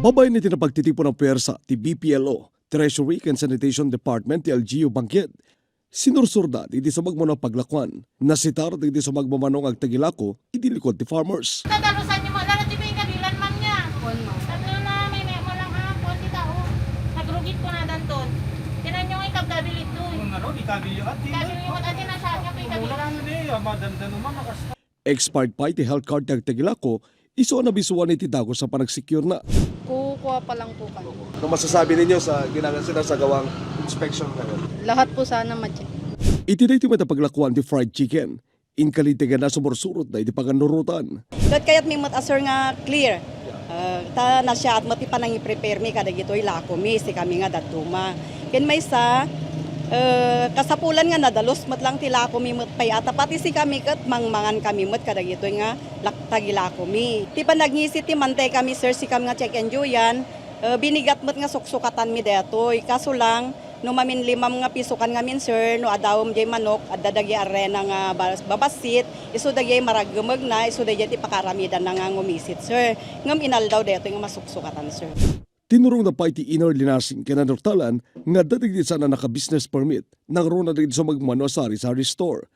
Babay ni tinapagtitipon ng pwersa ti BPLO, Treasury and Sanitation Department ti LGU Bangged. Sinursurda iti sa magmano paglakwan, nasitar iti sa magmamanong agtagilako iti likod ti farmers. Tadalusan niyo mo, lalo di ba yung kabilan man niya? Tatlo na, may mo lang hapon, di tao. Nagrugit ko na danton. Tinan niyo yung ikabgabilit doon. Ano, di kabili ati. Kabili yung ati na siya, yung Wala ikabilan. na niya, madandan naman nakasta. Expired pa iti health card ti agtagilako, iso na bisuan iti dagos sa panagsecure na. Kukuha pa lang po kami. Ano masasabi ninyo sa ginagawa sila sa gawang inspection ngayon? Lahat po sana ma-check. Iti na iti matapaglakuan ti fried chicken. Inkalitigan na sumursurot na iti paganurutan. Kat kayat may matasar nga clear. Ta na siya at mati pa nang i-prepare mi kada gito'y lako mi, si kami nga datuma. Ken may sa kasapulan nga nadalos mat lang ti lako mi mat payata pati si kami kat mangmangan kami mat kada gito'y nga tagilako mi. Ti pa nagngisi ti mantay kami sir si kami nga check and yan. Binigat mat nga suksukatan mi detoy. Kaso lang no mamin 5 nga pisukan ngamin sir no adawom jay manok at dadagi arena nga babasit iso dagay maragumag na iso dagay ti pakaramidan na nga ngumisit sir ngam inaldaw deto nga masuksukatan sir. Tinurong na pa iti inner linasing kinanurtalan nga datig di sana naka-business permit nang roon na rin sa magmano sa sari-sari store.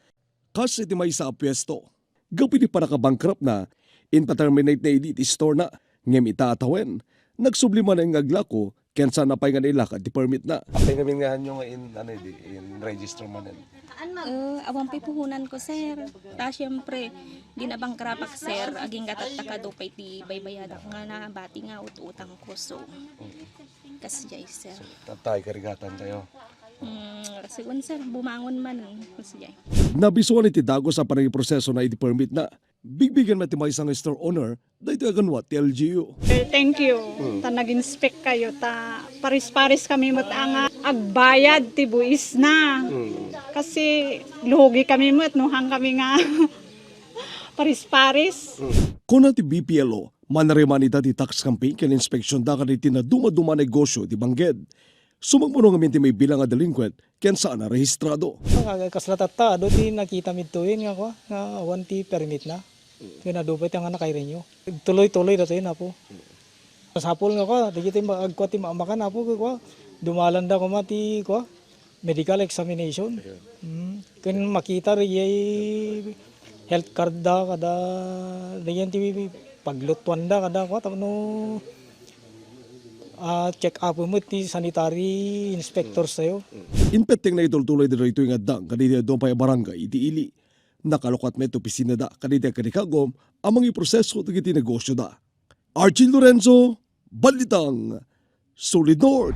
Kasi iti may sa pwesto. Gapit di pa nakabankrupt na, in-terminate na iti store na, ngem itatawen. Nagsublima na yung aglako, kaya sana pa nga nailakad di permit na. Apay namin nga nyo in register mo na. Awang pipuhunan ko, sir. Ta, syempre, di na bang karapak, sir. Aging katataka do pa iti baybayadak nga na bati nga utang ko. So, kasjay, sir. Tatay, karigatan tayo. Sigun, sir, bumangon man. Kasjay. Nabisuan iti dagos sa panaging proseso na iti permit na. Bigbigan mati may isang store owner, dahito aganwat ti LGU. Thank you. Ta nag-inspect kayo. Ta paris-paris kami mat ang agbayad ti buis na. Kasi lugi kami mat nuhang kami nga paris-paris. Kuna ti BPLO, manariman ita ti tax campaign ken inspeksyon da kaniti na duma-duma negosyo di Bangged. Sumagpuno nga minti may bilang nga delinquent ken saan na rehistrado. Kaslatata, do ti nakita mituin nga ko, nga wanti permit na. Kaya nadupay nga nakairinyo. Tuloy-tuloy na tayo na po. Pasapol nga ko, digiti magkwa ti maamakan na po ko. Dumalanda ko mati ko, medical examination. Kaya makita rin health card da, kada, diyan ti paglutuan da, kada ko, no, check up mo ti sanitary inspectors tayo. Inpeteng na itultuloy din rito yung adang kanina doon pa yung barangay iti ili. Nakalukat met opisina da kanina kanikagom ang mga proseso ng iti negosyo da. Archie Lorenzo, Balitang, Solid North.